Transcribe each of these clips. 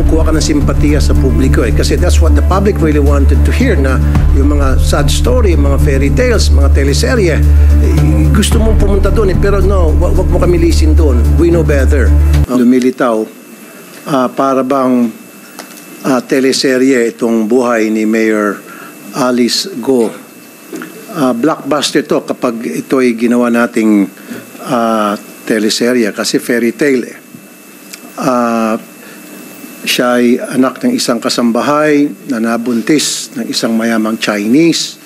makakuha ka ng simpatiya sa publiko kasi that's what the public really wanted to hear, na yung mga sad story, yung mga fairy tales, mga teleserye, gusto mong pumunta doon pero no, wag mo kami lisin doon, we know better. Lumilitaw para bang teleserye itong buhay ni Mayor Alice Go. Blockbuster to kapag ito ay ginawa nating teleserye kasi fairy tale siya ay anak ng isang kasambahay na nabuntis ng isang mayamang Chinese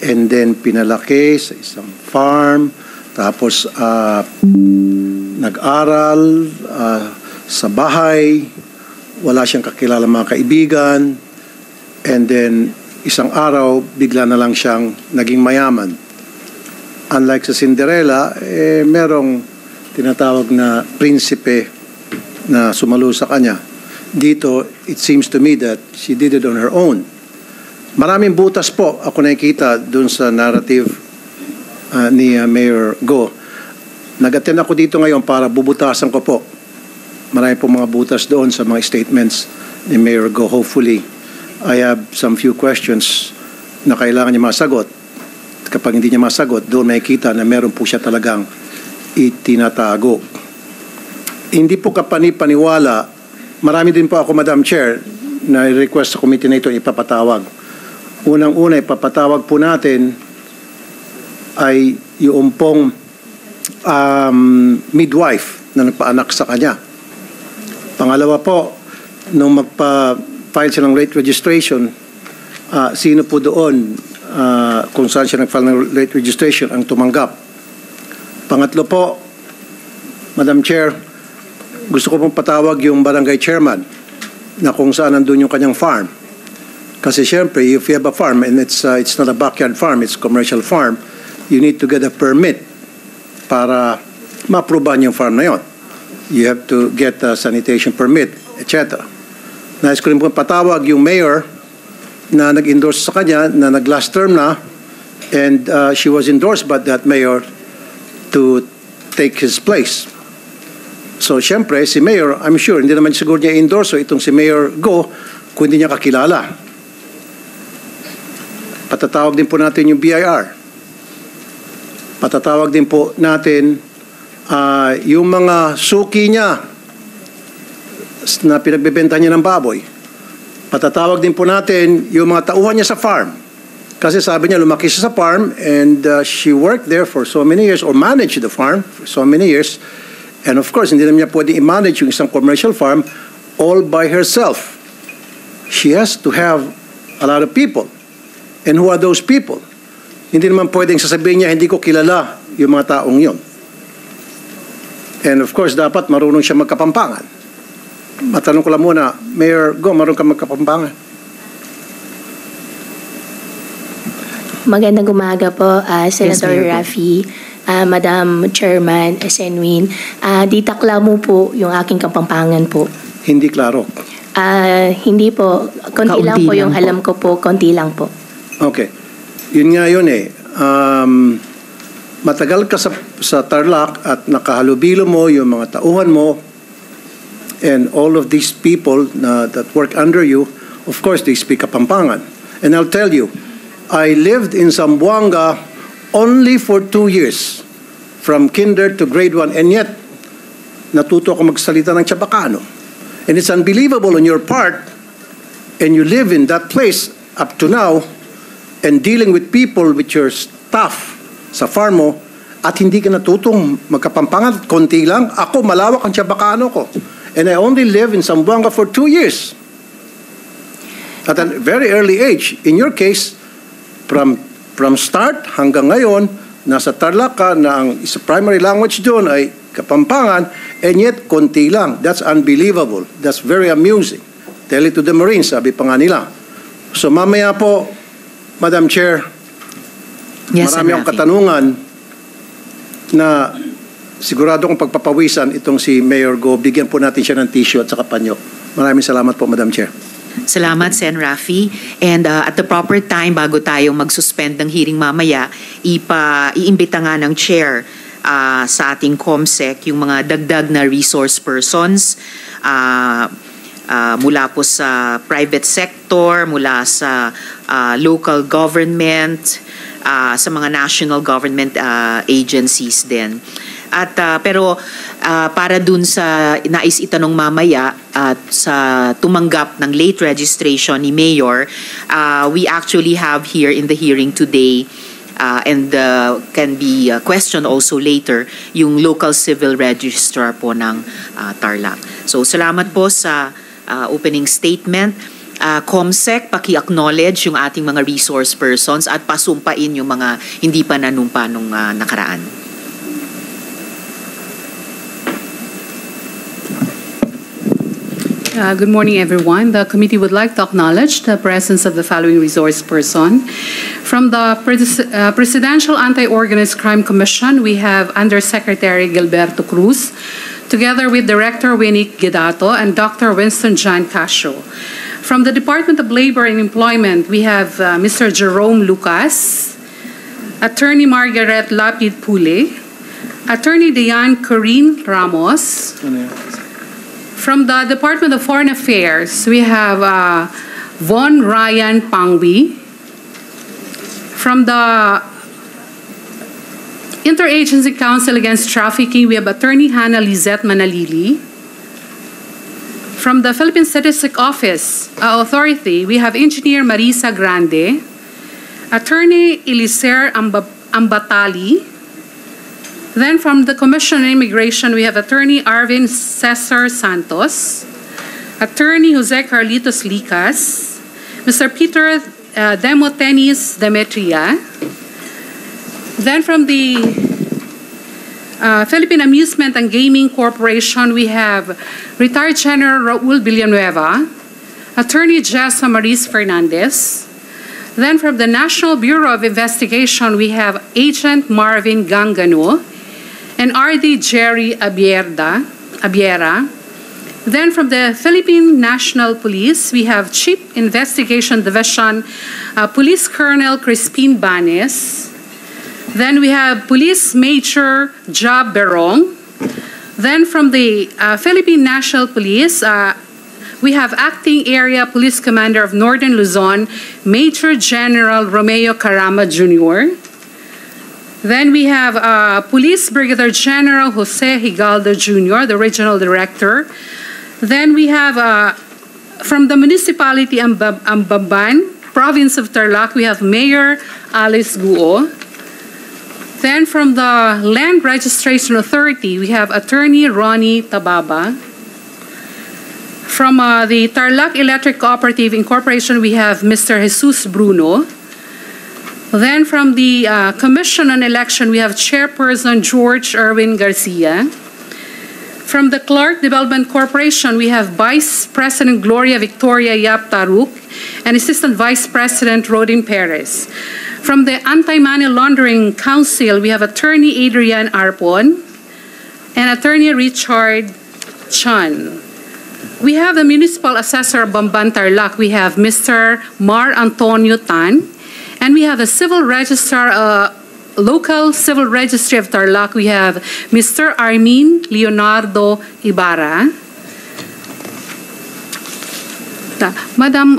and then pinalaki sa isang farm, tapos nag-aral sa bahay, wala siyang kakilala mga kaibigan, and then isang araw bigla na lang siyang naging mayaman. Unlike sa Cinderella, merong tinatawag na prinsipe na sumalo sa kanya. Dito, it seems to me that she did it on her own. Maraming butas po ako nakikita dun sa narrative ni Mayor Go. Nag-attend ako dito ngayon para bubutasan ko po. Marami po mga butas doon sa mga statements ni Mayor Go. Hopefully, I have some few questions na kailangan niya masagot. Kapag hindi niya masagot, doon makikita na meron po siya talagang itinatago. Hindi po kapani-paniwala. Marami din po ako, Madam Chair, na request sa committee na ito ipapatawag. Unang-una, ipapatawag po natin ay yung pong midwife na nagpaanak sa kanya. Pangalawa po, nung magpa-file siya ng late registration, sino po doon kung saan siya nag-file ng late registration ang tumanggap. Pangatlo po, Madam Chair, gusto ko pong patawag yung barangay chairman na kung saan nandun yung kanyang farm. Kasi syempre, if you have a farm and it's not a backyard farm, it's a commercial farm, you need to get a permit para ma-aprobahan yung farm na yon. You have to get a sanitation permit, etc. Nais ko rin pong patawag yung mayor na nag-endorse sa kanya, na nag-last term na, and she was endorsed by that mayor to take his place. So, syempre, si Mayor, I'm sure, hindi naman siguro niya endorso itong si Mayor Go kung hindi niya kakilala. Patatawag din po natin yung BIR. Patatawag din po natin yung mga suki niya na pinagbebenta niya ng baboy. Patatawag din po natin yung mga tauhan niya sa farm. Kasi sabi niya, lumaki siya sa farm and she worked there for so many years or managed the farm for so many years. And of course, hindi naman niya pwede i-manage yung isang commercial farm all by herself. She has to have a lot of people. And who are those people? Hindi naman pwedeng sasabihin niya, hindi ko kilala yung mga taong yon. And of course, dapat marunong siya magkapampangan. Matanong ko lang muna, Mayor Go, marunong ka magkapampangan? Magandang umaga po, Senator Raffy. Madam Chairman Senwin, ditaklamo po yung aking kapampangan po. Hindi klaro. Hindi po. Konti lang po yung alam ko po. Konti lang po. Okay. Yun nga yun eh. Matagal ka sa Tarlac at nakahalubilo mo yung mga tauhan mo and all of these people that work under you, of course, they speak Kapampangan. And I'll tell you, I lived in Zamboanga only for 2 years, from kinder to grade 1, and yet, natuto ako magsalita ng Chabacano. And it's unbelievable on your part, and you live in that place up to now, and dealing with people with your staff sa farm mo, at hindi ka natutong magkapampangan, konti lang. Ako, malawak ang Chabacano ko. And I only live in Zamboanga for 2 years. At a very early age. In your case, from start hanggang ngayon, nasa Tarlac ka na ang primary language doon ay Kapampangan, and yet konti lang. That's unbelievable. That's very amusing. Tell it to the Marines, sabi pa nga nila. So mamaya po, Madam Chair, yes, marami akong katanungan na sigurado kong pagpapawisan itong si Mayor Go. Bigyan po natin siya ng tissue at saka panyo. Maraming salamat po, Madam Chair. Salamat, Sen. Raffy. And at the proper time, bago tayong mag-suspend ng hearing mamaya, iimbita nga ng chair sa ating COMSEC yung mga dagdag na resource persons mula po sa private sector, mula sa local government, sa mga national government agencies din. At pero para dun sa nais itanong mamaya at sa tumanggap ng late registration ni Mayor, we actually have here in the hearing today and can be questioned also later, yung local civil registrar po ng Tarlac. So salamat po sa opening statement. COMSEC, paki-acknowledge yung ating mga resource persons at pasumpain yung mga hindi pa nanumpa nung nakaraan. Good morning, everyone. The committee would like to acknowledge the presence of the following resource person. From the Presidential Anti-Organized Crime Commission, we have Undersecretary Gilberto Cruz, together with Director Winnie Guedato and Dr. Winston John Casio. From the Department of Labor and Employment, we have Mr. Jerome Lucas, Attorney Margaret Lapid Pule, Attorney Diane Corinne Ramos. From the Department of Foreign Affairs, we have Von Ryan Pangwi. From the Interagency Council Against Trafficking, we have Attorney Hannah Lizette Manalili. From the Philippine Statistic Office Authority, we have Engineer Marisa Grande, Attorney Eliser Ambatali. Then from the Commission on Immigration, we have Attorney Arvin Cesar Santos, Attorney Jose Carlitos Licas, Mr. Peter Demotenis Demetria. Then from the Philippine Amusement and Gaming Corporation, we have Retired General Raul Villanueva, Attorney Jessa Maris Fernandez. Then from the National Bureau of Investigation, we have Agent Marvin Gangano and RD Jerry Abiera. Then from the Philippine National Police, we have Chief Investigation Division Police Colonel Crispin Banes. Then we have Police Major Job Berong. Then from the Philippine National Police, we have Acting Area Police Commander of Northern Luzon, Major General Romeo Carama Jr. Then we have Police Brigadier General Jose Higaldo Jr., the Regional Director. Then we have from the Municipality Ambamban, Province of Tarlac, we have Mayor Alice Guo. Then from the Land Registration Authority, we have Attorney Ronnie Tababa. From the Tarlac Electric Cooperative Incorporation, we have Mr. Jesus Bruno. Then from the Commission on Election, we have Chairperson George Erwin Garcia. From the Clark Development Corporation, we have Vice President Gloria Victoria Yap Taruk and Assistant Vice President Rodin Perez. From the Anti-Money Laundering Council, we have Attorney Adrian Arpon and Attorney Richard Chan. We have the Municipal Assessor of Bamban Tarlac. We have Mr. Mar Antonio Tan. And we have the Civil Registrar, Local Civil Registry of Tarlac. We have Mr. Armin Leonardo Ibarra. Madam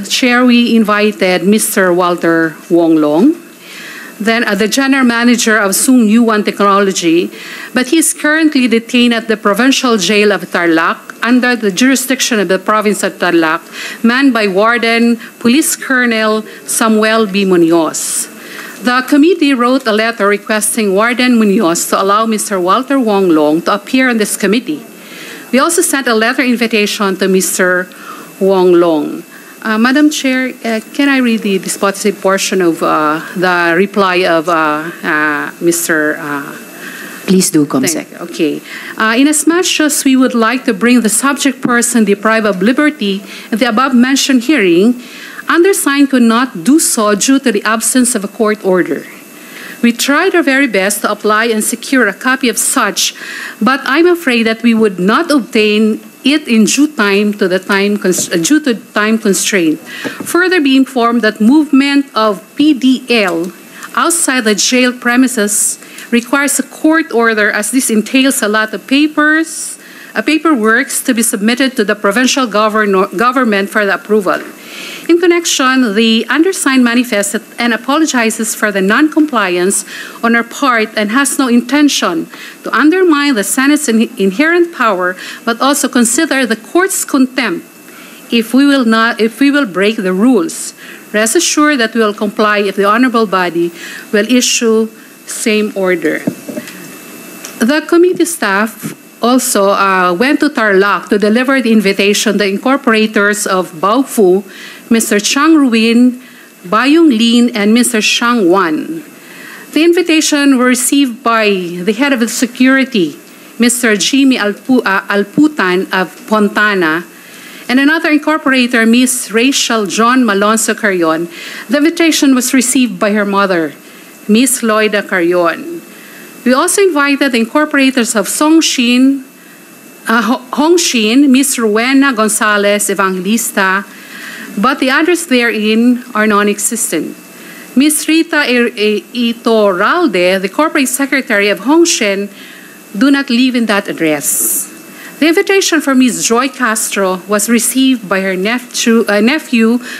Chair, we invited Mr. Walter Wonglong. Then the General Manager of Sung Yuan Technology, but he is currently detained at the Provincial Jail of Tarlac under the jurisdiction of the Province of Tarlac, manned by Warden Police Colonel Samuel B. Munoz. The committee wrote a letter requesting Warden Munoz to allow Mr. Walter Wonglong to appear on this committee. We also sent a letter invitation to Mr. Wonglong. Madam Chair, can I read the dispositive portion of the reply of Mr. Please do, COMSEC. Okay. Inasmuch as we would like to bring the subject person deprived of liberty in the above-mentioned hearing, undersigned could not do so due to the absence of a court order. We tried our very best to apply and secure a copy of such, but I'm afraid that we would not obtain it in due to time constraint. Further be informed that movement of PDL outside the jail premises requires a court order, as this entails a lot of papers, paperwork to be submitted to the provincial government for the approval. In connection, the undersigned manifests and apologizes for the non-compliance on our part and has no intention to undermine the Senate's inherent power, but also consider the court's contempt if we will break the rules. Rest assured that we will comply if the honorable body will issue same order. The committee staff also went to Tarlac to deliver the invitation to the incorporators of Baofu, Mr. Chang Ruin, Bayong Lin, and Mr. Shang Wan. The invitation were received by the head of the security, Mr. Jimmy Alputan of Fontana, and another incorporator, Ms. Rachel John Malonzo Carrion. The invitation was received by her mother, Ms. Loida Carrion. We also invited the incorporators of Hongshin, Ms. Rowena Gonzalez Evangelista, but the others therein are non-existent. Ms. Rita Itorralde, the corporate secretary of Hongshin, do not live in that address. The invitation for Ms. Joy Castro was received by her nephew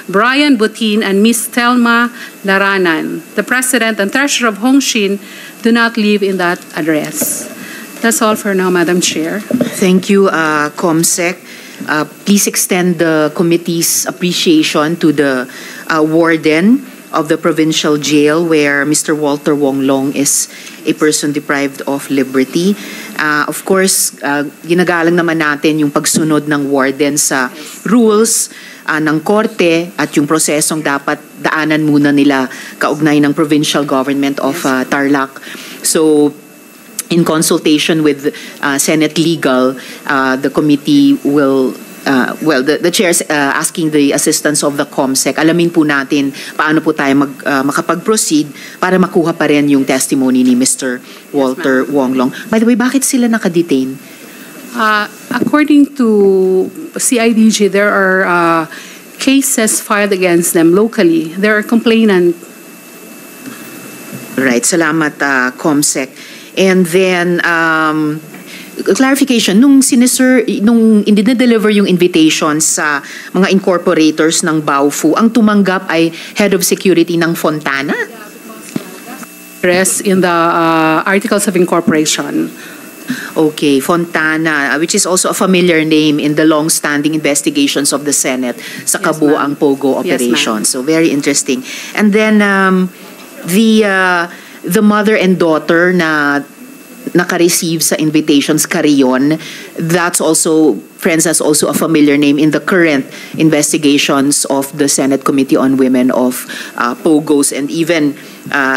Brian Butin, and Ms. Telma Laranan. The president and treasurer of Hongshin do not live in that address. That's all for now, Madam Chair. Thank you, COMSEC. Please extend the committee's appreciation to the warden of the provincial jail where Mr. Walter Wong Long is a person deprived of liberty. Of course, ginagalang naman natin yung pagsunod ng warden sa rules ng korte at yung prosesong dapat daanan muna nila kaugnay ng provincial government of Tarlac. So, in consultation with Senate Legal, the committee will the chair's asking the assistance of the COMSEC. Alamin po natin paano po tayo makapag-proceed para makuha pa rin yung testimony ni Mr. Walter Wong Long. By the way, bakit sila nakadetain? According to CIDG, there are cases filed against them locally. There are complainants. Right. Salamat, COMSEC. And then, clarification, nung dinedeliver yung invitation sa mga incorporators ng Baofu, ang tumanggap ay head of security ng Fontana? Rest in the articles of incorporation. Okay, Fontana, which is also a familiar name in the long-standing investigations of the Senate sa kabuang Pogo operation. So very interesting. And then the mother and daughter na naka-receive sa invitations, Carrion, that's also a familiar name in the current investigations of the Senate Committee on Women of Pogos, and even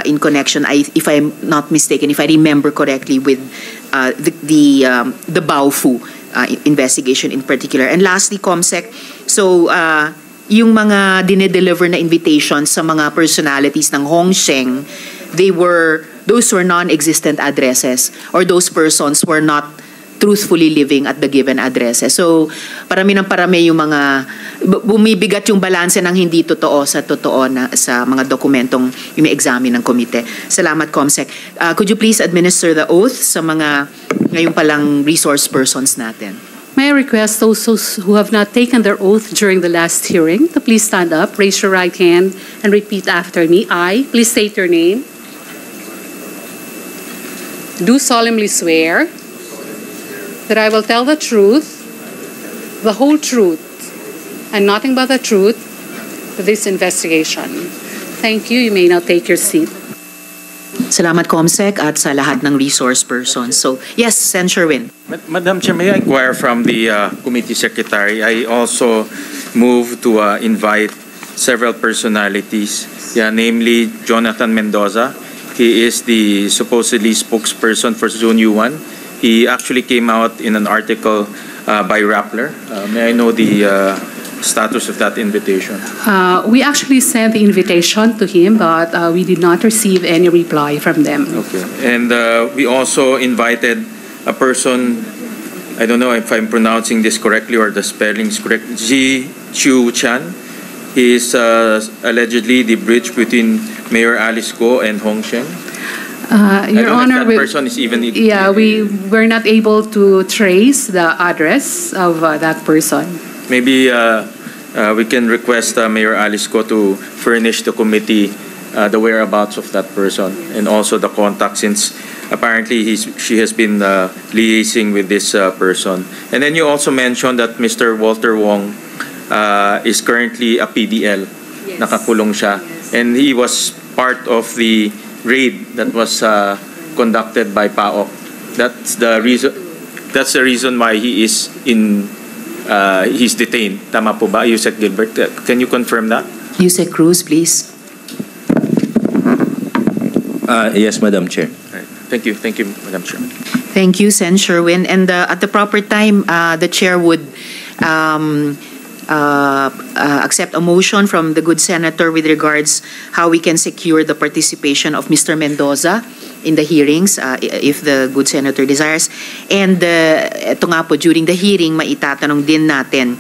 in connection, if I'm not mistaken, if I remember correctly, with the Baofu investigation in particular. And lastly, COMSEC, so yung mga dinedeliver na invitations sa mga personalities ng Hongsheng, those were non-existent addresses, or those persons were not truthfully living at the given addresses. So, parami yung mga, bumibigat yung balanse ng hindi totoo sa totoo na sa mga dokumentong ina-examine ng komite. Salamat, COMSEC. Could you please administer the oath sa mga ngayon palang resource persons natin? May I request those who have not taken their oath during the last hearing to please stand up, raise your right hand, and repeat after me. I, please state your name, do solemnly swear that I will tell the truth, the whole truth, and nothing but the truth for this investigation. Thank you. You may now take your seat. Salamat, COMSEC, at sa lahat ng resource persons. So, yes, Sen. Sherwin. Madam Chair, may I inquire from the committee secretary? I also move to invite several personalities, namely Jonathan Mendoza. He is the supposedly spokesperson for Zone U1. He actually came out in an article by Rappler. May I know the status of that invitation? We actually sent the invitation to him, but we did not receive any reply from them. Okay. And we also invited a person, I don't know if I'm pronouncing this correctly or the spelling is correct, Ji Chu Chan. He is allegedly the bridge between Mayor Alice Go and Hongsheng. Your I don't Honor, know if that person is even... yeah, we were not able to trace the address of that person. Maybe we can request Mayor Alice Go to furnish the committee the whereabouts of that person and also the contact, since apparently she has been liaising with this person. And then you also mentioned that Mr. Walter Wong is currently a PDL. Yes. Nakakulong siya. Yes. And he was part of the raid that was conducted by PAOK. That's the reason why he is he's detained. Tama po ba, Yusek Gilbert? Can you confirm that? Yusek Cruz, please. Yes, Madam Chair. Right. Thank you, Madam Chair. Thank you, Sen. Sherwin. And at the proper time, the Chair would accept a motion from the good Senator with regards how we can secure the participation of Mr. Mendoza in the hearings, if the good Senator desires. And ito nga po, during the hearing, maitatanong din natin,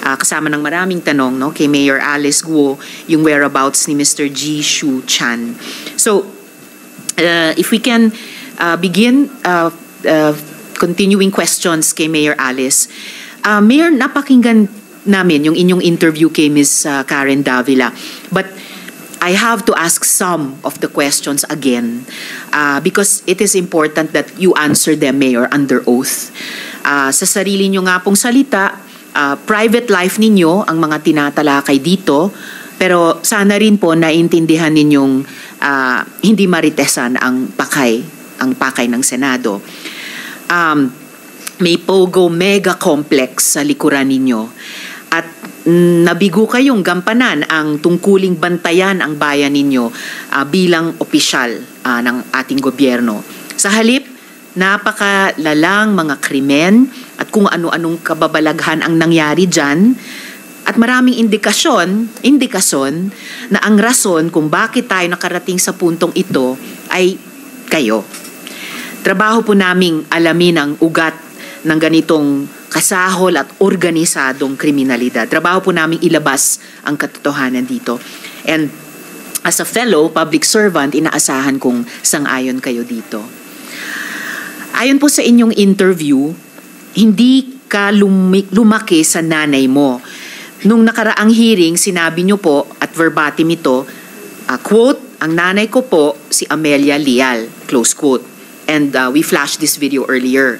kasama ng maraming tanong, no, kay Mayor Alice Guo, yung whereabouts ni Mr. G. Shu Chan. So, if we can begin continuing questions kay Mayor Alice. Mayor, napakinggan namin yung inyong interview kay Ms. Karen Davila. But I have to ask some of the questions again because it is important that you answer them, Mayor, under oath. Sa sarili nyo nga pong salita, private life ninyo ang mga tinatalakay dito, pero sana rin po naintindihan ninyong hindi maritesan ang pakay ng Senado. May Pogo mega complex sa likuran ninyo at nabigo kayong gampanan ang tungkuling bantayan ang bayan ninyo bilang opisyal ng ating gobyerno. Sa halip, napakalalang mga krimen at kung ano-anong kababalaghan ang nangyari dyan at maraming indikasyon na ang rason kung bakit tayo nakarating sa puntong ito ay kayo. Trabaho po naming alamin ang ugat ng ganitong kasahol at organisadong kriminalidad. Trabaho po naming ilabas ang katotohanan dito. And as a fellow public servant, inaasahan kong sang-ayon kayo dito. Ayon po sa inyong interview, hindi ka lumaki sa nanay mo. Nung nakaraang hearing, sinabi nyo po, at verbatim ito, quote, ang nanay ko po si Amelia Leal, close quote. And we flashed this video earlier.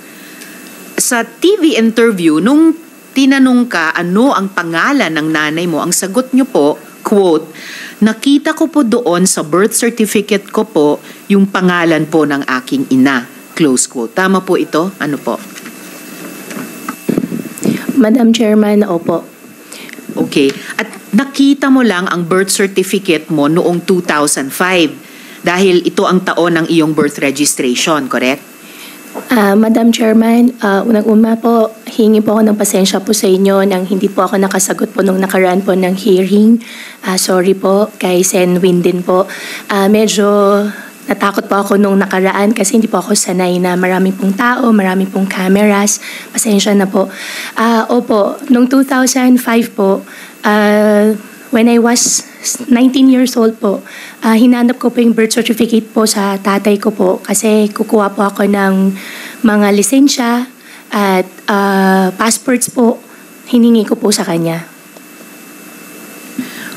Sa TV interview, nung tinanong ka ano ang pangalan ng nanay mo, ang sagot nyo po, quote, nakita ko po doon sa birth certificate ko po yung pangalan po ng aking ina, close quote. Tama po ito? Ano po? Madam Chairman, opo. Okay. At nakita mo lang ang birth certificate mo noong 2005 dahil ito ang taon ng iyong birth registration, correct? Madam Chairman, unang-una po, hingi po ako ng pasensya po sa inyo nang hindi po ako nakasagot po nung nakaraan po ng hearing. Sorry po kay Senwin din po. Medyo natakot po ako nung nakaraan kasi hindi po ako sanay na maraming pong tao, maraming pong cameras. Pasensya na po. Opo, nung 2005 po, when I was 19 years old po, hinanap ko po yung birth certificate po sa tatay ko po kasi kukuha po ako ng mga lisensya at passports po, hiningi ko po sa kanya.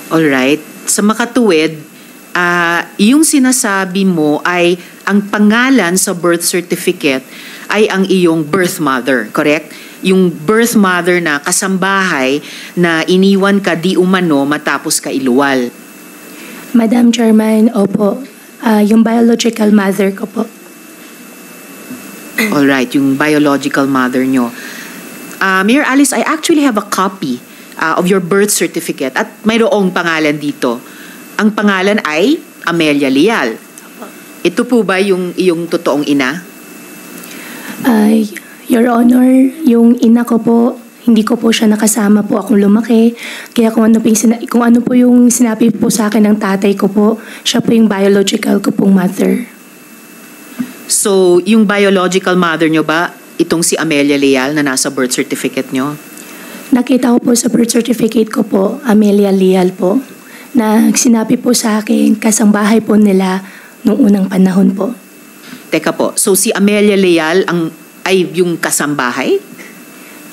Alright. Sa makatuwid, yung sinasabi mo ay ang pangalan sa birth certificate ay ang iyong birth mother, correct? Yung birth mother na kasambahay na iniwan ka di umano matapos ka iluwal. Madam Chairman, opo. Yung biological mother ko po. Alright, yung biological mother nyo. Mayor Alice, I actually have a copy of your birth certificate at mayroong pangalan dito. Ang pangalan ay Amelia Leal. Ito po ba yung iyong totoong ina? Your Honor, yung ina ko po, hindi ko po siya nakasama po akong lumaki. Kaya kung ano po yung sinabi po sa akin ng tatay ko po, siya po yung biological ko pong mother. So, yung biological mother nyo ba, itong si Amelia Leal na nasa birth certificate nyo? Nakita ko po sa birth certificate ko po, Amelia Leal po, na sinabi po sa akin kasang bahay po nila nung unang panahon po. Teka po, so si Amelia Leal ay yung kasambahay?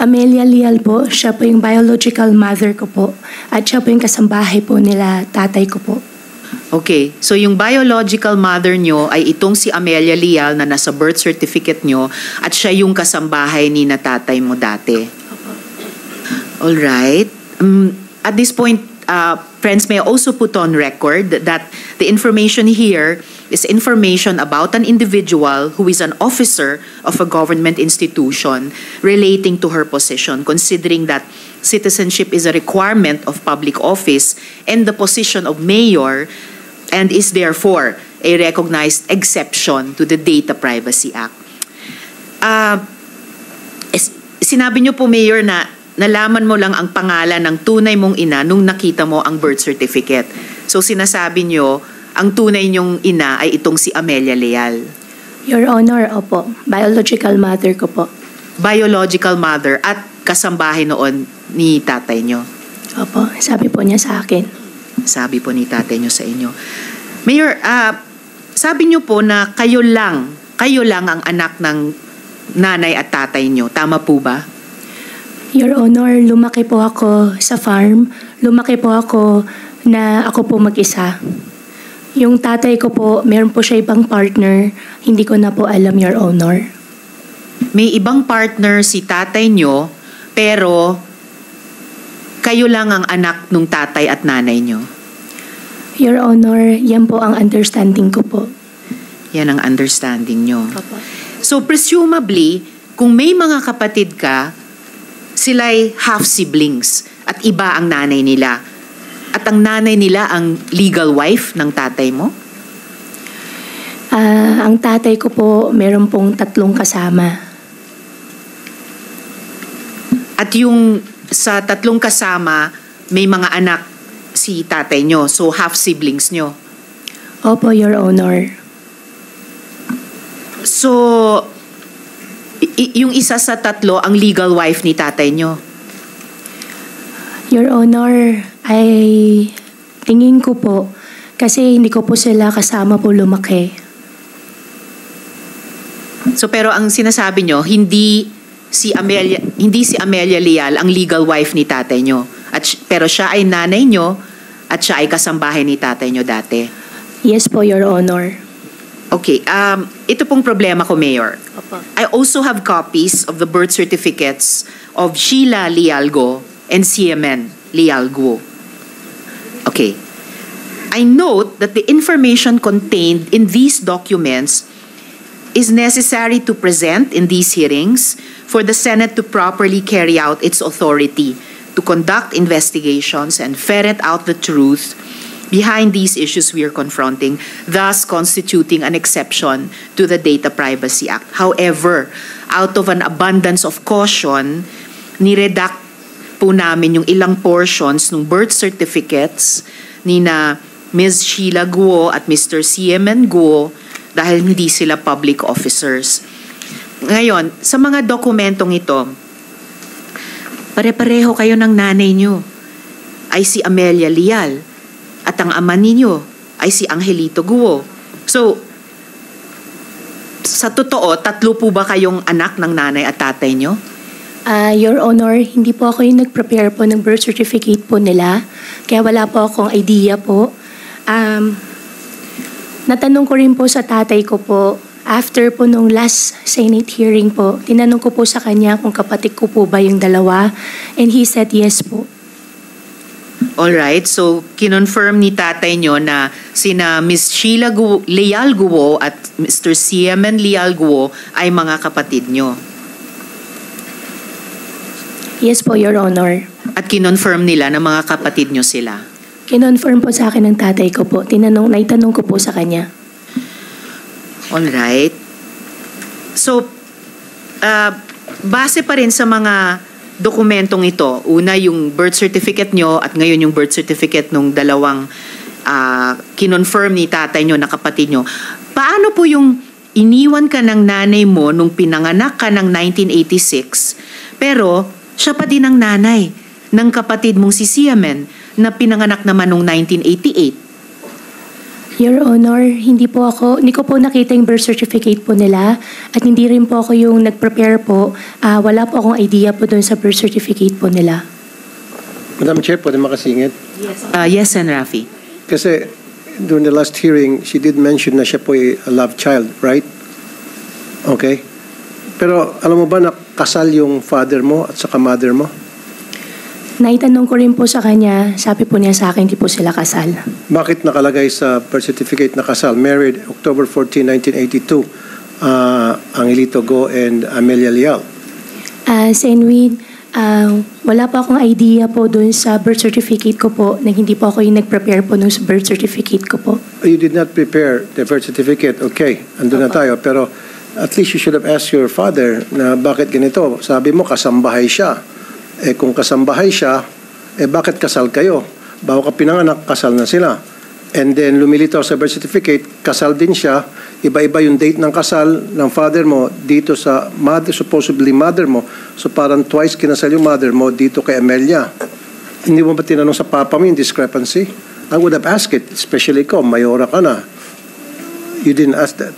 Amelia Leal po, siya po yung biological mother ko po. At siya po yung kasambahay po nila tatay ko po. Okay, so yung biological mother nyo ay itong si Amelia Leal na nasa birth certificate nyo at siya yung kasambahay ni na tatay mo dati. Alright. At this point, friends, may I also put on record that the information here is information about an individual who is an officer of a government institution relating to her position, considering that citizenship is a requirement of public office and the position of mayor and is therefore a recognized exception to the Data Privacy Act. Sinabi niyo po, Mayor, na nalaman mo lang ang pangalan ng tunay mong ina nung nakita mo ang birth certificate. So sinasabi niyo, ang tunay niyong ina ay itong si Amelia Leal. Your Honor, opo. Biological mother ko po. Biological mother at kasambahay noon ni tatay niyo. Opo, sabi po niya sa akin. Sabi po ni tatay niyo sa inyo. Mayor, sabi niyo po na kayo lang ang anak ng nanay at tatay niyo. Tama po ba? Your Honor, lumaki po ako sa farm. Lumaki po ako na ako po mag-isa. Yung tatay ko po, meron po siya ibang partner. Hindi ko na po alam, Your Honor. May ibang partner si tatay niyo, pero kayo lang ang anak ng tatay at nanay niyo. Your Honor, yan po ang understanding ko po. Yan ang understanding niyo. Opo. So presumably, kung may mga kapatid ka, sila'y half-siblings at iba ang nanay nila. At ang nanay nila ang legal wife ng tatay mo? Ang tatay ko po, meron pong 3 kasama. At yung sa 3 kasama, may mga anak si tatay nyo. So half-siblings nyo. Opo, Your Honor. So, yung isa sa 3, ang legal wife ni tatay nyo. Your Honor, ay tingin ko po, kasi hindi ko po sila kasama po lumaki. So pero ang sinasabi nyo, hindi si Amelia Leal ang legal wife ni tatay nyo. Pero siya ay nanay nyo at siya ay kasambahay ni tatay nyo dati. Yes po, Your Honor. Okay, ito pong problema ko, Mayor. Opo. I also have copies of the birth certificates of Sheila Leal Guo and CMN Leal Guo. Okay. I note that the information contained in these documents is necessary to present in these hearings for the Senate to properly carry out its authority to conduct investigations and ferret out the truth behind these issues we are confronting, thus constituting an exception to the Data Privacy Act. However, out of an abundance of caution, niredact po namin yung ilang portions ng birth certificates ni na Ms. Sheila Guo at Mr. CMN Guo dahil hindi sila public officers. Ngayon, sa mga dokumentong ito, pare-pareho kayo ng nanay nyo ay si Amelia Leal at ang ama ninyo ay si Angelito Guo. So, sa totoo, 3 po ba kayong anak ng nanay at tatay nyo? Your Honor, hindi po ako yung nag-prepare po ng birth certificate po nila. Kaya wala po akong idea po. Natanong ko rin po sa tatay ko po, after po nung last Senate hearing po, tinanong ko po sa kanya kung kapatid ko po ba yung dalawa. And he said yes po. Alright, so kinonfirm ni tatay nyo na sina Ms. Sheila Leal Guo at Mr. CMN Leal Guo ay mga kapatid nyo. Yes po, Your Honor. At kinonfirm nila na mga kapatid nyo sila. Kinonfirm po sa akin ng tatay ko po. Naitanong ko po sa kanya. Alright. So, base pa rin sa mga dokumentong ito, una yung birth certificate nyo at ngayon yung birth certificate nung dalawang kinonfirm ni tatay nyo na kapatid nyo, paano po yung iniwan ka ng nanay mo nung pinanganak ka ng 1986, pero siya pa din ang nanay ng kapatid mong si Siamen na pinanganak naman nung 1988? Your Honor, hindi ko po nakita yung birth certificate po nila at hindi rin po ako yung nag-prepare po. Wala po akong idea po dun sa birth certificate po nila. Madam Chair, pwede makasingit? Yes, Sen. Rafi. Kasi during the last hearing, she did mention na siya po ay a love child, right? Okay. Pero alam mo ba na kasal yung father mo at saka mother mo? Naitanong ko rin po sa kanya, sabi po niya sa akin, hindi po sila kasal. Bakit nakalagay sa birth certificate na kasal? Married October 14, 1982, Angelito Go and Amelia Leal. Senwin, wala po akong idea po dun sa birth certificate ko po na hindi po ako yung nag-prepare po nung birth certificate ko po. You did not prepare the birth certificate. Okay, andun na tayo. Pero at least you should have asked your father na bakit ganito. Sabi mo, kasambahay siya. Kung kasambahay siya, bakit kasal kayo? Bago ka pinanganak, kasal na sila. And then lumilitaw sa birth certificate, kasal din siya. Iba-iba yung date ng kasal ng father mo dito sa mother, supposedly mother mo. So parang twice kinasal yung mother mo dito kay Amelia. Hindi mo ba tinanong sa papa mo yung discrepancy? I would have asked it, especially ikaw, mayora ka na. You didn't ask that.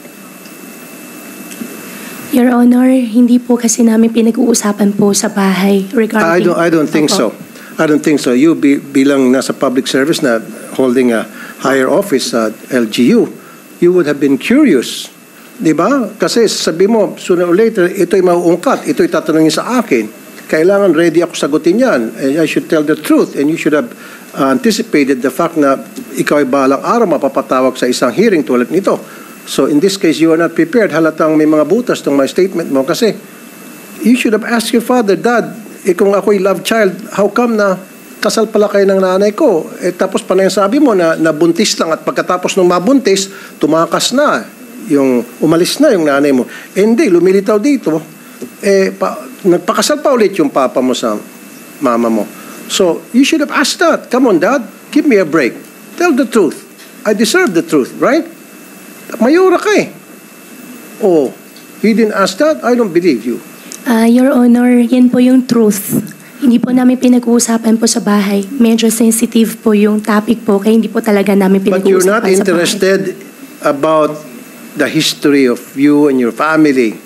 Your Honor, hindi po kasi namin pinag-uusapan po sa bahay regarding... I don't think so. I don't think so. You bilang nasa public service na holding a higher office at LGU, you would have been curious. Di ba? Kasi sabi mo, sooner or later, ito'y mauungkat, ito'y tatanungin sa akin. Kailangan ready ako sagutin yan. And I should tell the truth and you should have anticipated the fact na ikaw ay balang araw mapapatawag sa isang hearing tulad nito. So in this case, you are not prepared. Halatang may mga butas tong my statement mo kasi you should have asked your father, Dad, kung ako'y love child, how come na kasal pala kayo ng nanay ko? Tapos pa na yung sabi mo na nabuntis lang at pagkatapos ng mabuntis, tumakas na, umalis na yung nanay mo. Hindi, lumilitaw dito, nagpakasal pa ulit yung papa mo sa mama mo. So you should have asked that. Come on, Dad, give me a break. Tell the truth. I deserve the truth, right? Mayura ka eh. Oh, he didn't ask that? I don't believe you. Your Honor, yan po yung truth. Hindi po namin pinag-uusapan po sa bahay. Medyo sensitive po yung topic po, kaya hindi po talaga namin But pinag-uusapan you're not sa bahay. interested about the history of you and your family.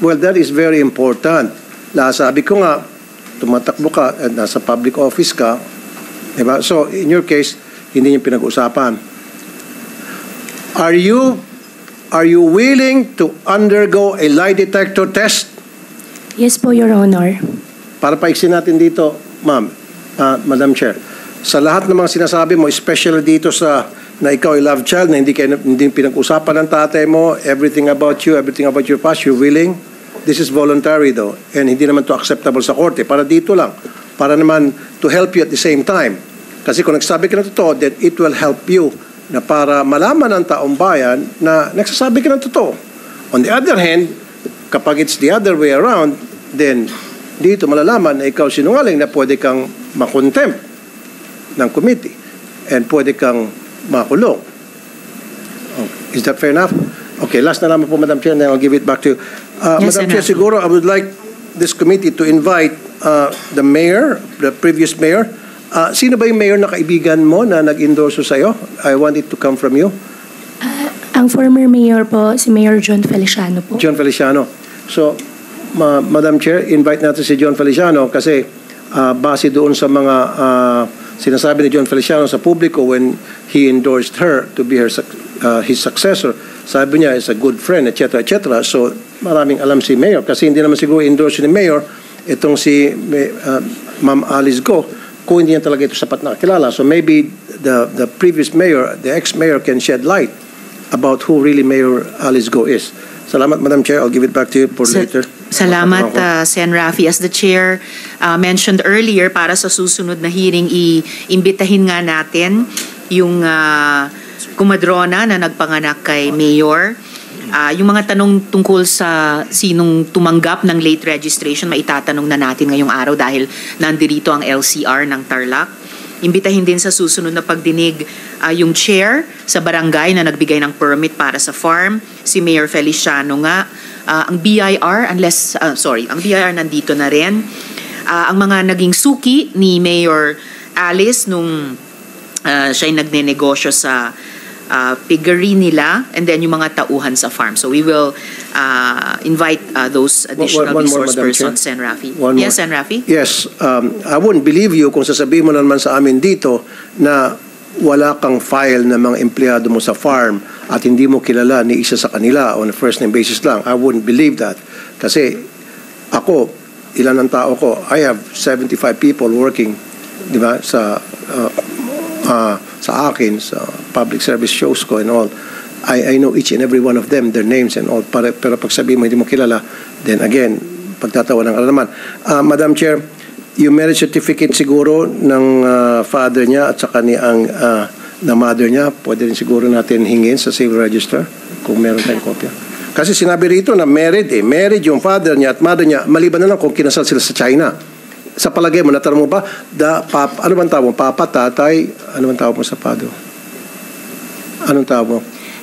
Well, that is very important. Sabi ko nga, tumatakbo ka at nasa public office ka. Diba? So, in your case, hindi niyo pinag-uusapan. Are you willing to undergo a lie detector test? Yes po, Your Honor. Para paiksin natin dito, ma'am, Madam Chair. Sa lahat ng mga sinasabi mo, especially dito sa na ikaw ay love child, na hindi pinag-usapan ng tatay mo, everything about you, everything about your past, you're willing? This is voluntary though, and hindi naman to acceptable sa korte. Para dito lang. Para naman to help you at the same time. Kasi kung nagsabi ka ng totoo, then it will help you na para malaman ng taong bayan na nagsasabi ka ng totoo. On the other hand, kapag it's the other way around, then dito malalaman na ikaw sinungaling na pwede kang makontempt ng committee and pwede kang makulong. Oh, is that fair enough? Okay, last na naman po, Madam Chair, and then I'll give it back to you. Yes, Madam Chair, siguro I would like this committee to invite the mayor, the previous mayor. Sino ba yung mayor na kaibigan mo na nag-endorso sa'yo? I want it to come from you. Ang former mayor po, si Mayor John Feliciano po. John Feliciano. So, Madam Chair, invite natin si John Feliciano kasi base doon sa mga sinasabi ni John Feliciano sa publiko when he endorsed her to be his successor. Sabi niya, is a good friend, etc., etc. So, maraming alam si Mayor kasi hindi naman siguro endorse ni Mayor itong si Ma'am Alice Go kung hindi niya talaga ito sapat na kilala. So maybe the previous mayor, the ex-mayor can shed light about who really Mayor Alice Go is. Salamat, Madam Chair. I'll give it back to you for later. Salamat, Sen. Rafi. As the Chair mentioned earlier, para sa susunod na hearing, iimbitahin nga natin yung kumadrona na nagpanganak kay Mayor. Yung mga tanong tungkol sa sinong tumanggap ng late registration, maitatanong na natin ngayong araw dahil nandirito ang LCR ng Tarlac. Imbitahin din sa susunod na pagdinig yung chair sa barangay na nagbigay ng permit para sa farm, si Mayor Feliciano nga. Ang BIR, ang BIR nandito na rin. Ang mga naging suki ni Mayor Alice nung siya'y nagnenegosyo sa piggery nila, and then yung mga tauhan sa farm. So we will invite those additional One more, resource Madam persons, Chair. Sen. Rafi. One Yes, more. Sen. Rafi? Yes, I wouldn't believe you kung sasabihin mo naman sa amin dito na wala kang file ng mga empleyado mo sa farm at hindi mo kilala ni isa sa kanila on a first name basis lang. I wouldn't believe that. Kasi ako, ilan ang tao ko? I have 75 people working, di ba, sa akin, sa public service shows ko and all. I know each and every one of them, their names and all. Pero pag sabihin mo hindi mo kilala, then again, pagtatawa ng naman. Madam Chair, yung marriage certificate siguro ng father niya at saka na mother niya, pwede rin siguro natin hingin sa civil register kung meron tayong kopya. Kasi sinabi rito na married Married yung father niya at mother niya, maliban na lang kung kinasal sila sa China. Sa palagay mo, natanong mo ba, ano bang tawag mo? Papa, tatay, ano bang tawag mo sa father? Anong tawag mo?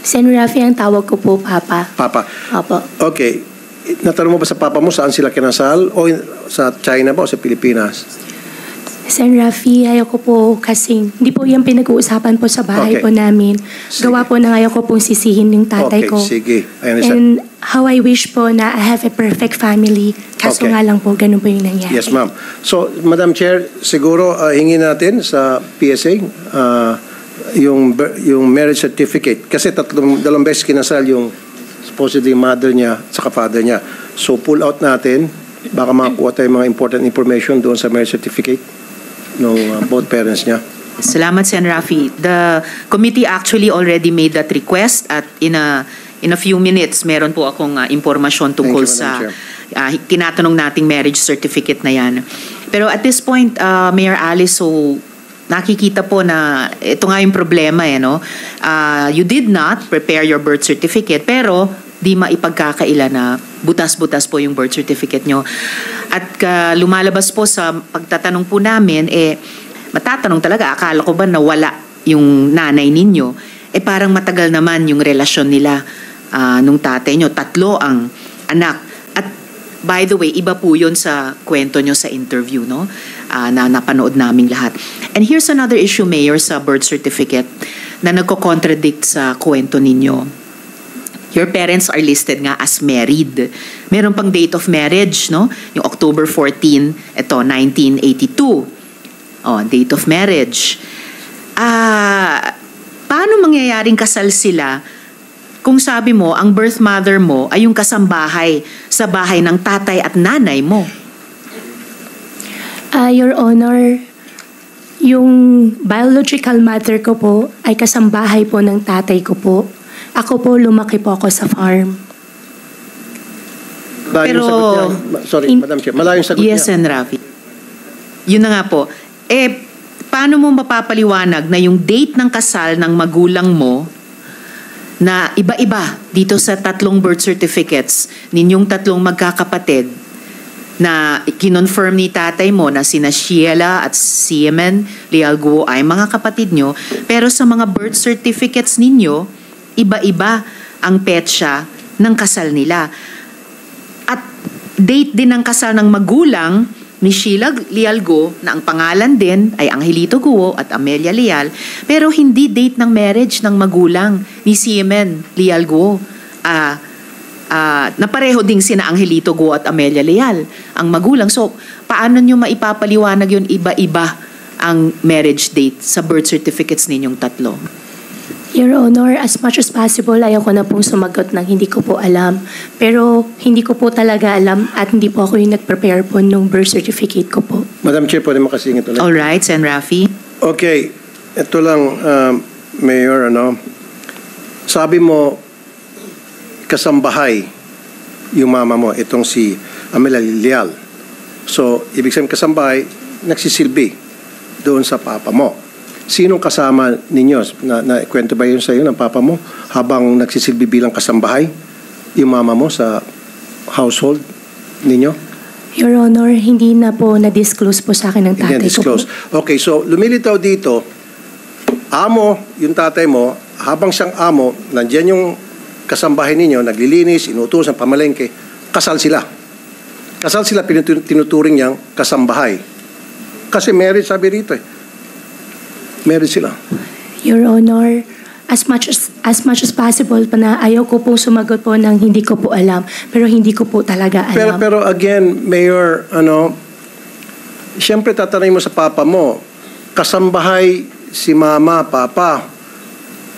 Sen. Rafi, ang tawag ko po, Papa. Papa. Opo. Okay. Natanong mo ba sa papa mo saan sila kinasal? O sa China ba o sa Pilipinas? Sen. Rafi, ayaw ko po kasing, hindi po yung pinag-uusapan po sa bahay Okay. po namin. Sige. Gawa po na ayaw ko pong sisihin yung tatay Okay, ko. sige. I understand. And how I wish po na I have a perfect family. Kaso Okay. nga lang po, ganun po yung nangyari. Yes, ma'am. So, Madam Chair, siguro hingin natin sa PSA yung marriage certificate. Kasi dalawang beses kinasal yung supposedly mother niya at saka father niya. So, pull out natin. Baka makakuha tayo mga important information doon sa marriage certificate ng both parents niya. Salamat, Sen. Rafi. The committee actually already made that request at in a few minutes, meron po akong impormasyon tungkol Thank you, Madam sa tinatanong nating marriage certificate na yan. Pero at this point, Mayor Alice, so nakikita po na ito nga yung problema no? You did not prepare your birth certificate pero di maipagkakaila na butas-butas po yung birth certificate nyo. At lumalabas po sa pagtatanong po namin, matatanong talaga, akala ko ba nawala yung nanay ninyo? Parang matagal naman yung relasyon nila nung tatay nyo. 3 ang anak. At by the way, iba po yun sa kwento nyo sa interview, no? Na napanood naming lahat. And here's another issue, Mayor, sa birth certificate na nagko-contradict sa kwento ninyo. Your parents are listed nga as married. Meron pang date of marriage, no? Yung October 14, ito, 1982. Date of marriage. Paano mangyayaring kasal sila kung sabi mo, ang birth mother mo ay yung kasambahay sa bahay ng tatay at nanay mo? Your Honor, yung biological mother ko po ay kasambahay po ng tatay ko po. Ako po, lumaki po ako sa farm. Malayong sagot niya. Sorry, Madam Chair. Malayong sagot Yes, niya. and Rafi. Yun na nga po. Paano mo mapapaliwanag na yung date ng kasal ng magulang mo na iba-iba dito sa 3 birth certificates ninyong 3 magkakapatid na kinonfirm ni tatay mo na sina Sheila at Siemen Lialguo ay mga kapatid nyo, pero sa mga birth certificates ninyo, iba-iba ang petsa ng kasal nila. At date din ng kasal ng magulang ni Sheila Lialgo na ang pangalan din ay Angelito Guo at Amelia Leal, pero hindi date ng marriage ng magulang ni Siemen Lialgo. Na pareho ding sina Angelito Guo at Amelia Leal ang magulang. So, paano nyo maipapaliwanag yun iba-iba ang marriage date sa birth certificates ninyong 3? Your Honor, as much as possible, ayaw ko na pong sumagot ng hindi ko po alam. Pero hindi ko po talaga alam at hindi po ako yung nag-prepare po nung birth certificate ko po. Madam Chair, pwede makasingit ulit. Alright, Sen. Rafi. Okay, ito lang, Mayor, sabi mo, kasambahay yung mama mo, itong si Amelia Leal. So, ibig sabihin kasambahay, nagsisilbi doon sa papa mo. Sinong kasama ninyo? Na kwento ba yun sa iyo ng papa mo habang nagsisilbi bilang kasambahay yung mama mo sa household ninyo? Your Honor, hindi na po na-disclose po sa akin ng tatay ko po. Okay, so lumilitaw dito, amo, yung tatay mo, habang siyang amo, nandiyan yung kasambahay ninyo, naglilinis, inutusan, pamalengke, kasal sila. Kasal sila, tinuturing niyang kasambahay. Kasi marriage, sabi rito Married sila. Your Honor, as much as possible pa na ayaw ko po sumagot po ng hindi ko po alam. Pero hindi ko po talaga alam. Pero again, Mayor, siyempre tatanungin mo sa papa mo, kasambahay si mama, papa,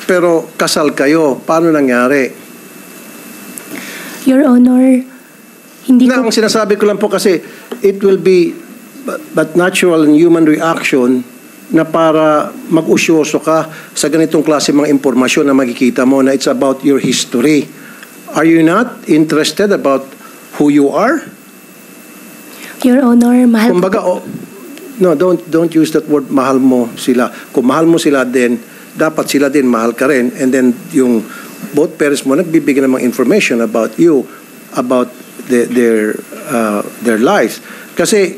pero kasal kayo. Paano nangyari? Your Honor, hindi ko... Ang sinasabi ko lang po kasi, it will be but natural and human reaction na para mag-usyoso ka sa ganitong klase mga impormasyon na makikita mo na it's about your history. Are you not interested about who you are? Your Honor, mahal Kumbaga, no, don't use that word, mahal mo sila. Kung mahal mo sila din, dapat sila din mahal ka rin. And then yung both parents mo nagbibigay ng mga information about you, about their lives. Kasi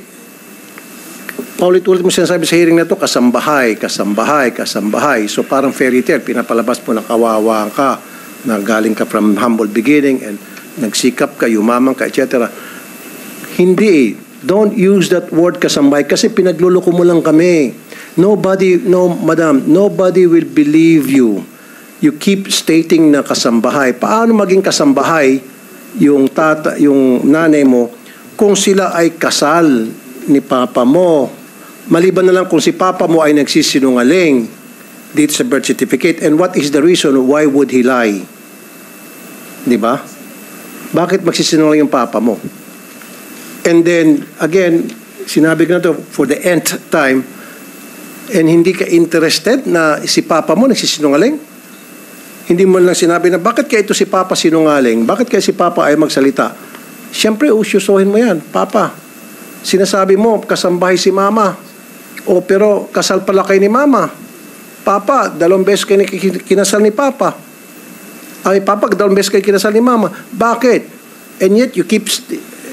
paulit-ulit mo sinasabi sa hearing na to, kasambahay. So parang fairy tale, pinapalabas mo na kawawa ka, na galing ka from humble beginning and nagsikap ka, yumamang ka, etc. Hindi. Don't use that word kasambahay kasi pinagluloko mo lang kami. Madam, nobody will believe you. You keep stating na kasambahay. Paano maging kasambahay yung nanay mo kung sila ay kasal ni papa mo? Maliban na lang kung si papa mo ay nagsisinungaling dito sa birth certificate. And what is the reason why would he lie? Di ba? Bakit magsisinungaling yung papa mo? And then, again, sinabi ko na to for the nth time, and hindi ka interested na si papa mo nagsisinungaling? Hindi mo lang sinabi na, bakit kaya ito si papa sinungaling? Bakit kaya si papa ay magsalita? Siyempre, usyusohin mo yan. Papa, sinasabi mo, kasambahay si mama. O pero kasal pala kayo ni mama. Papa, 2 beses kayo kinasal ni papa. Ay, papa, 2 beses kayo kinasal ni mama. Bakit? And yet, you keep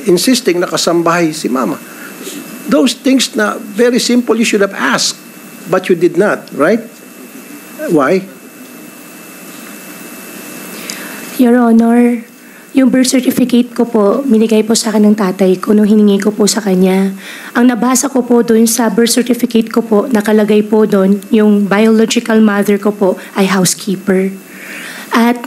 insisting na kasambahay si mama. Those things na very simple, you should have asked. But you did not, right? Why? Your Honor, yung birth certificate ko po, binigay po sa akin ng tatay ko nung hiningi ko po sa kanya. Ang nabasa ko po doon sa birth certificate ko po, nakalagay po doon, yung biological mother ko po ay housekeeper. At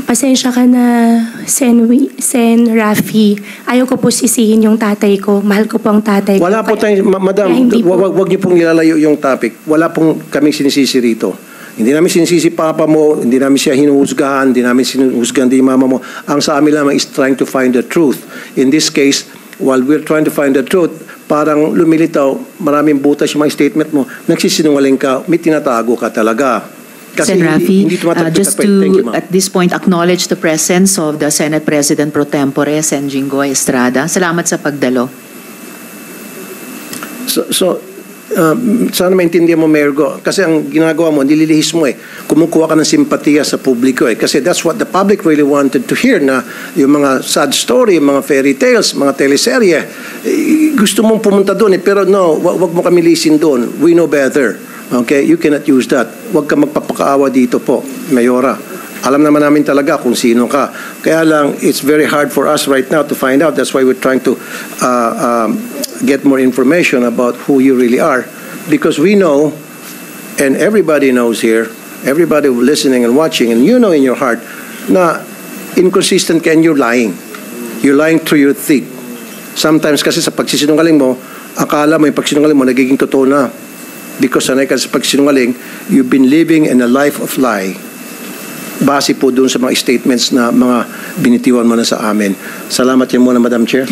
pasensya ka na, Sen Rafi, ayaw ko po sisihin yung tatay ko. Mahal ko po ang tatay ko. Wala po tayong, madam, wag niyo pong ilalayo yung topic. Wala pong kaming sinisisi rito. Hindi namin sinisisi papa mo, hindi namin siya hinuhusgahan, hindi namin sinuhusgahan din mama mo. Ang sa amin lamang is trying to find the truth. In this case, while we're trying to find the truth, parang lumilitaw, maraming butas yung mga statement mo, nagsisinungaling ka, may tinatago ka talaga. Kasi Sen. Rafi, hindi just to, at this point, acknowledge the presence of the Senate President Pro Tempore, Sen. Jinggoy Estrada. Salamat sa pagdalo. Sana maintindihan mo, Mayor Go. Kasi ang ginagawa mo, nililihis mo kumukuha ka ng simpatiya sa publiko Kasi that's what the public really wanted to hear na yung mga sad story, yung mga fairy tales, mga teleserye. Gusto mong pumunta doon pero no, wag mo kami lisin doon. We know better. Okay? You cannot use that. Wag ka magpapakaawa dito po, Mayora. Alam naman namin talaga kung sino ka. Kaya lang, it's very hard for us right now to find out. That's why we're trying to get more information about who you really are. Because we know, and everybody knows here, everybody listening and watching, and you know in your heart, na inconsistent ka and you're lying. You're lying through your teeth. Sometimes kasi sa pagsisinungaling mo, akala mo yung pagsinungaling mo nagiging totoo na. Because sanay ka sa pagsinungaling, you've been living in a life of lie. Base po doon sa mga statements na mga binitiwan mo na sa amin. Salamat yan muna, Madam Chair.